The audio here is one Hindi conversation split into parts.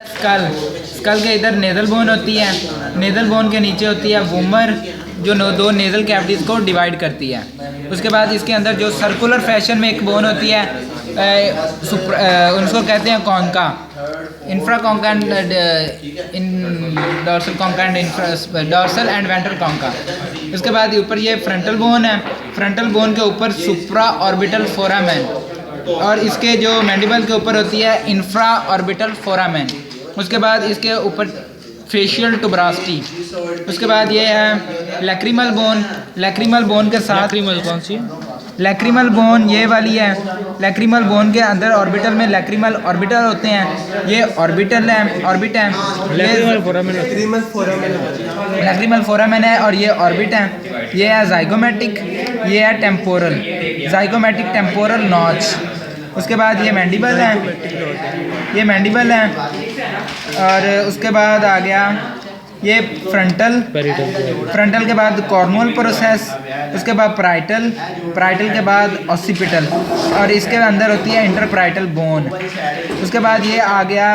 स्कल स्कल के इधर नेजल बोन होती है, नेजल बोन के नीचे होती है वूमर जो दो नेजल कैविटीज़ को डिवाइड करती है। उसके बाद इसके अंदर जो सर्कुलर फैशन में एक बोन होती है उनको कहते हैं concha, infra concha dorsal concha and dorsal and ventral concha. उसके बाद ऊपर ये फ्रंटल बोन है, फ्रंटल बोन के ऊपर सुप्रा ऑर्बिटल फोरामेन और इसके जो मैंडिबल के ऊपर होती है इंफ्रा ऑर्बिटल फोरामेन। उसके बाद इसके ऊपर फेशियल टुबरास्टी। उसके बाद ये है लैक्रिमल बोन, लैक्रिमल बोन के साथ कौन सी? लैक्रिमल बोन ये वाली है। लैक्रिमल बोन के अंदर ऑर्बिटल में लैक्रिमल ऑर्बिटल होते हैं, ये ऑर्बिटल है, ऑर्बिट है, लैक्रिमल फोरामेन है और ये ऑर्बिट है। ये है जाइगोमेटिक, ये है टेम्पोरल, जाइगोमेटिक टेम्पोरल नॉच। उसके बाद ये मैंडिबल है, ये मैंडिबल है और उसके बाद आ गया ये फ्रंटल, फ्रंटल के बाद कॉर्नुअल प्रोसेस, उसके बाद प्राइटल, प्राइटल के बाद ऑसिपिटल और इसके अंदर होती है इंटरप्राइटल बोन। उसके बाद ये आ गया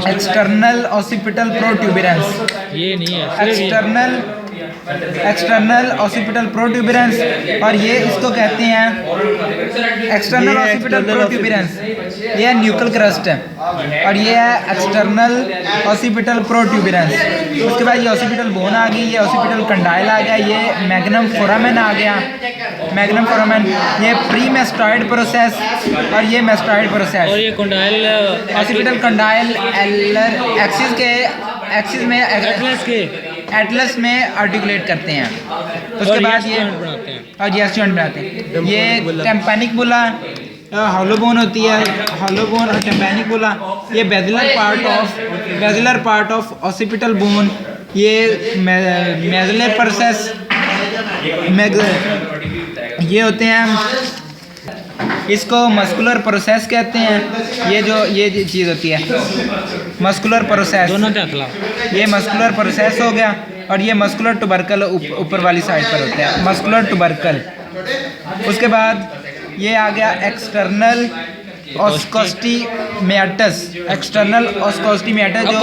एक्सटर्नल ऑसिपिटल प्रोट्यूबरेंस, ये नहीं है एक्सटर्नल ऑसिपिटल प्रोट्यूबरेंस और ये इसको कहते हैं एक्सटर्नल ऑसिपिटल प्रोट्यूबरेंस, ये है न्यूक्लियर क्रस्ट है और ये है एक्सटर्नल ऑसिपिटल प्रोट्यूबरेंस। उसके बाद ये ऑसिपिटल बोन आ गई, ये ऑसिपिटल कंडाइल आ गया, ये मैग्नम फोरामेन आ गया, मैग्नम फोरामेन, ये प्री मेस्टॉइड प्रोसेस और ये मेस्टॉइड प्रोसेस और ये कंडाइल ऑसिपिटल कंडाइल एलर एक्सिस में एटलस में आर्टिकुलेट करते हैं। उसके बाद ये और ये स्टूडेंट बनाते हैं। ये टेम्पैनिक बुला हॉलो बोन होती है, हॉलो बोन और टेम्पैनिक बुला ये basilar part of occipital bone, ये मेजुलर प्रोसेस ये होते हैं, इसको मस्कुलर प्रोसेस कहते हैं। ये चीज़ होती है मस्कुलर प्रोसेस, ये मस्कुलर प्रोसेस हो गया और ये मस्कुलर टुबरकल ऊपर वाली साइड पर होता है, मस्कुलर टुबरकल। उसके बाद ये आ गया एक्सटर्नल ऑस्कोस्टीमियाटस, एक्सटर्नल ऑस्कोस्टीमियाटस जो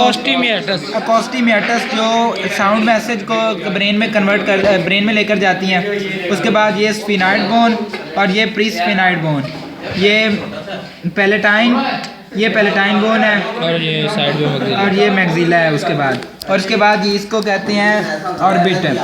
अकोस्टीमियाटस जो साउंड मैसेज को ब्रेन में कन्वर्ट कर ब्रेन में लेकर जाती हैं। उसके बाद ये स्फिनाइड बोन और ये प्री स्फिनाइड बोन, ये पैलेटाइन बोन है और ये साइड में और ये मैग्जिला है। उसके बाद ये इसको कहते हैं ऑर्बिटल।